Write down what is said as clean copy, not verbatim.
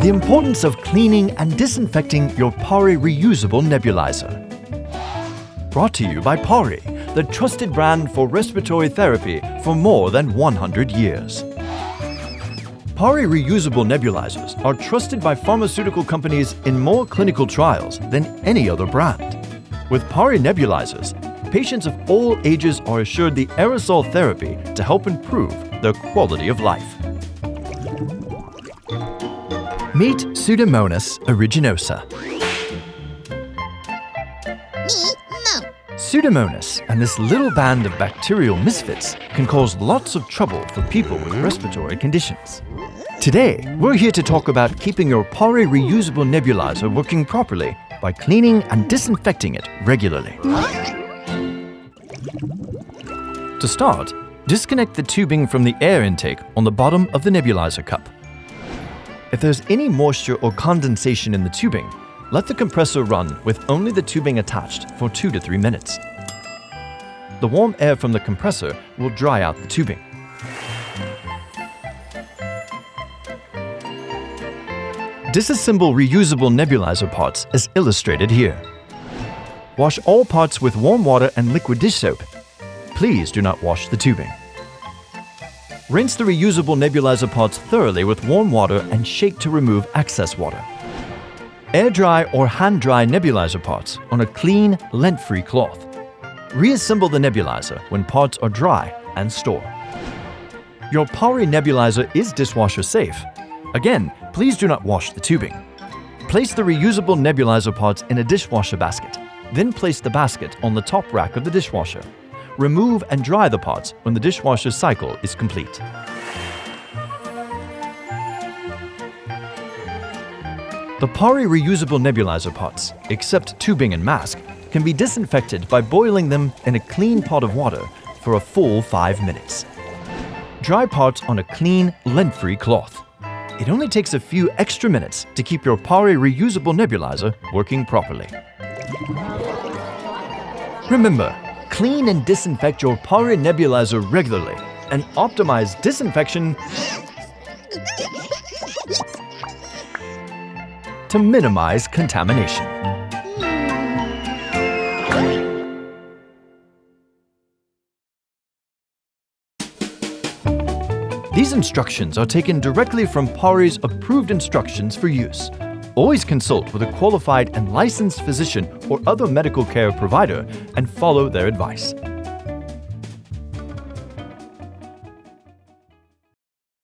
The importance of cleaning and disinfecting your PARI Reusable Nebulizer. Brought to you by PARI, the trusted brand for respiratory therapy for more than 100 years. PARI Reusable Nebulizers are trusted by pharmaceutical companies in more clinical trials than any other brand. With PARI nebulizers, patients of all ages are assured the aerosol therapy to help improve their quality of life. Meet Pseudomonas aeruginosa. Pseudomonas and this little band of bacterial misfits can cause lots of trouble for people with respiratory conditions. Today, we're here to talk about keeping your PARI Reusable Nebulizer working properly by cleaning and disinfecting it regularly. To start, disconnect the tubing from the air intake on the bottom of the nebulizer cup. If there's any moisture or condensation in the tubing, let the compressor run with only the tubing attached for 2 to 3 minutes. The warm air from the compressor will dry out the tubing. Disassemble reusable nebulizer parts as illustrated here. Wash all parts with warm water and liquid dish soap. Please do not wash the tubing. Rinse the reusable nebulizer parts thoroughly with warm water and shake to remove excess water. Air dry or hand dry nebulizer parts on a clean, lint-free cloth. Reassemble the nebulizer when parts are dry and store. Your PARI nebulizer is dishwasher safe. Again, please do not wash the tubing. Place the reusable nebulizer parts in a dishwasher basket. Then place the basket on the top rack of the dishwasher. Remove and dry the parts when the dishwasher cycle is complete. The PARI Reusable Nebulizer parts, except tubing and mask, can be disinfected by boiling them in a clean pot of water for a full 5 minutes. Dry parts on a clean, lint-free cloth. It only takes a few extra minutes to keep your PARI Reusable Nebulizer working properly. Remember, clean and disinfect your PARI nebulizer regularly and optimize disinfection to minimize contamination. These instructions are taken directly from PARI's approved instructions for use. Always consult with a qualified and licensed physician or other medical care provider and follow their advice.